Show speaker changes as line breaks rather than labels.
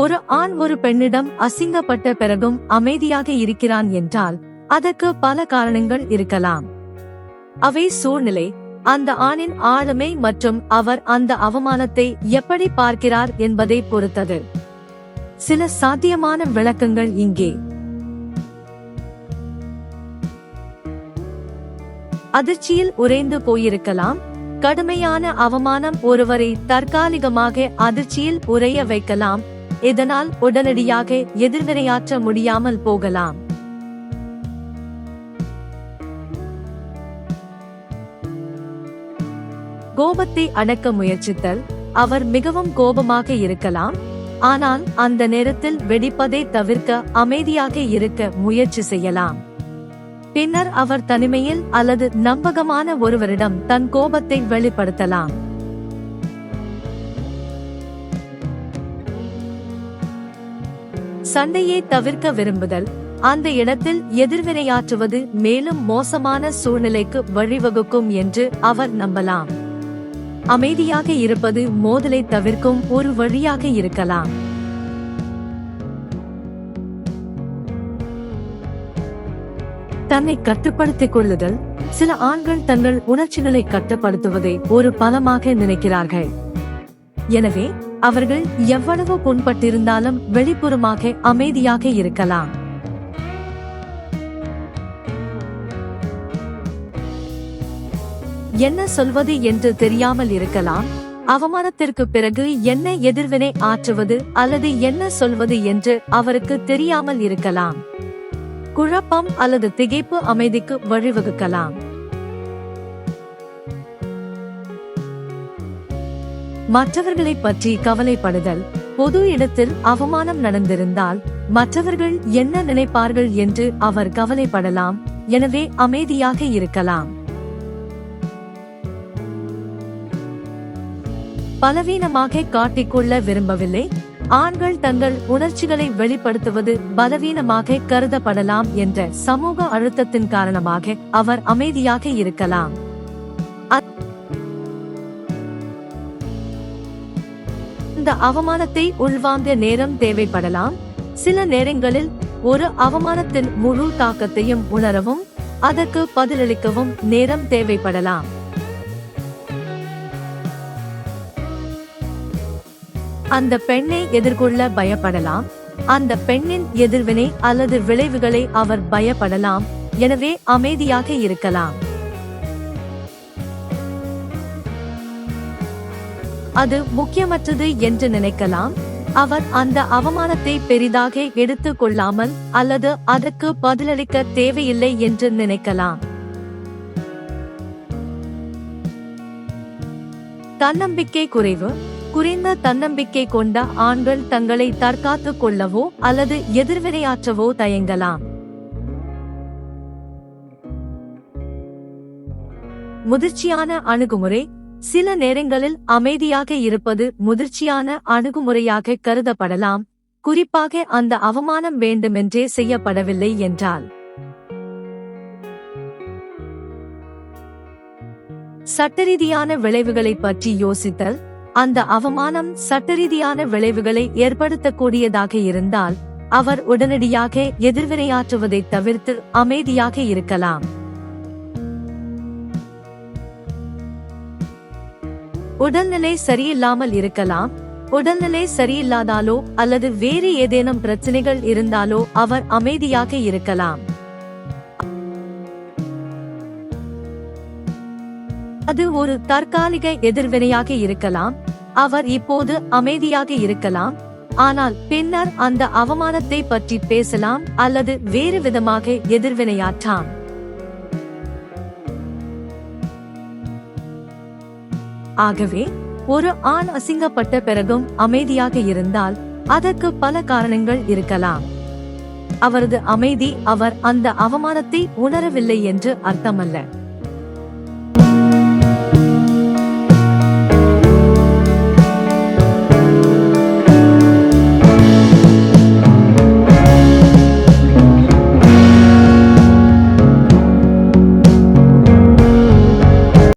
ஒரு ஆண் ஒரு பெண்ணிடம் அசிங்கப்பட்ட பிறகும் அமைதியாக இருக்கிறான் என்றால் அதற்கு பல காரணங்கள் இருக்கலாம். அவை சூழ்நிலை, அந்த ஆணின் ஆளுமை மற்றும் அவர் அந்த அவமானத்தை எப்படி பார்க்கிறார் என்பதை பொறுத்தது. சில சாத்தியமான விளக்கங்கள் இங்கே. அதிர்ச்சியில் உறைந்து போயிருக்கலாம். கடுமையான அவமானம் ஒருவரை தற்காலிகமாக அதிர்ச்சியில் உறைய வைக்கலாம், இதனால் உடனடியாக எதிர்வினையாற்ற முடியாமல் போகலாம். கோபத்தை அடக்க முயற்சித்தல், அவர் மிகவும் கோபமாக இருக்கலாம், ஆனால் அந்த நேரத்தில் வெடிப்பதை தவிர்க்க அமைதியாக இருக்க முயற்சி செய்யலாம். பின்னர் அவர் தனிமையில் அல்லது நம்பகமான ஒருவரிடம் தன் கோபத்தை வெளிப்படுத்தலாம். சண்டையை தவிர்க்க விரும்புதல், அந்த இடத்தில் எதிர்வினையாற்றுவது மேலும் மோசமான சூழ்நிலைக்கு வழிவகுக்கும் என்று அவர் நம்பலாம். அமைதியாக இருப்பது மோதலை தவிர்க்கும் ஒரு வழியாக இருக்கலாம். தன்னை கட்டுப்படுத்திக் கொள்ளுதல், சில ஆண்கள் தங்கள் உணர்ச்சிகளை கட்டுப்படுத்துவதை ஒரு பலமாக நினைக்கிறார்கள். எனவே அவர்கள் எவ்வளவு புண்பட்டிருந்தாலும் வெளிப்புறமாக அமைதியாக இருக்கலாம். என்ன சொல்வது என்று தெரியாமல் இருக்கலாம். அவமானத்திற்கு பிறகு என்ன எதிர்வினை ஆற்றுவது அல்லது என்ன சொல்வது என்று அவருக்கு தெரியாமல் இருக்கலாம். குழப்பம் அல்லது திகைப்பு அமைதிக்கு வழிவகுக்கலாம். மற்றவர்களை பற்றி கவலைப்படுதல், பொது இடத்தில் அவமானம் நடந்திருந்தால் மற்றவர்கள் என்ன நினைப்பார்கள் என்று அவர் கவலைப்படலாம், எனவே அமைதியாக இருக்கலாம். பலவீனமாக காட்டிக்கொள்ள விரும்பவில்லை, ஆண்கள் தங்கள் உணர்ச்சிகளை வெளிப்படுத்துவது பலவீனமாக கருதப்படலாம் என்ற சமூக அழுத்தத்தின் காரணமாக அவர் அமைதியாக இருக்கலாம். இந்த அவமானத்தை உள்வாங்க நேரம் தேவைப்படலாம். சில நேரங்களில் ஒரு அவமானத்தின் முழு தாக்கத்தையும் உணரவும் அதற்கு பதிலளிக்கவும் நேரம் தேவைப்படலாம். அந்த பெண்ணை எதிர்கொள்ள பயப்படலாம், அந்த பெண்ணின் எதிர்வினை அல்லது விளைவுகளை அவர் பயப்படலாம், எனவே அமைதியாக இருக்கலாம். அது முக்கியமற்றது என்று நினைக்கலாம். அவர் அந்த அவமானத்தை பெரிதாக எடுத்துக் கொள்ளாமல் அல்லது அதற்கு பதிலளிக்க தேவையில்லை என்று நினைக்கலாம். தன்னம்பிக்கை குறைவு, குறைந்த தன்னம்பிக்கை கொண்ட ஆண்கள் தங்களை தற்காத்துக் கொள்ளவோ அல்லது எதிர்வினையாற்றவோ தயங்கலாம். முதிர்ச்சியான அணுகுமுறை, சில நேரங்களில் அமைதியாக இருப்பது முதிர்ச்சியான அணுகுமுறையாக கருதப்படலாம், குறிப்பாக அந்த அவமானம் வேண்டுமென்றே செய்யப்படவில்லை என்றால். சட்டரீதியான விளைவுகளை பற்றி யோசித்தல், அந்த அவமானம் சட்டரீதியான விளைவுகளை ஏற்படுத்தக்கூடியதாக இருந்தால் அவர் உடனடியாக எதிர்வினையாற்றுவதை தவிர்த்து அமைதியாக இருக்கலாம். உடல்நிலை சரியில்லாமல் இருக்கலாம். உடல்நிலை சரியில்லாதாலோ அல்லது வேறு ஏதேனும் பிரச்சனைகள் இருந்தாலோ அவர் அமைதியாக இருக்கலாம். அது ஒரு தற்காலிக எதிர்வினையாக இருக்கலாம். அவர் இப்போது அமைதியாக இருக்கலாம், ஆனால் பின்னர் அந்த அவமானத்தை பற்றி பேசலாம் அல்லது வேறு விதமாக எதிர்வினையாற்றாம். ஆகவே ஒரு ஆண் அசிங்கப்பட்ட பிறகும் அமைதியாக இருந்தால் அதற்கு பல காரணங்கள் இருக்கலாம். அவரது அமைதி அவர் அந்த அவமானத்தை உணரவில்லை என்று அர்த்தமல்ல.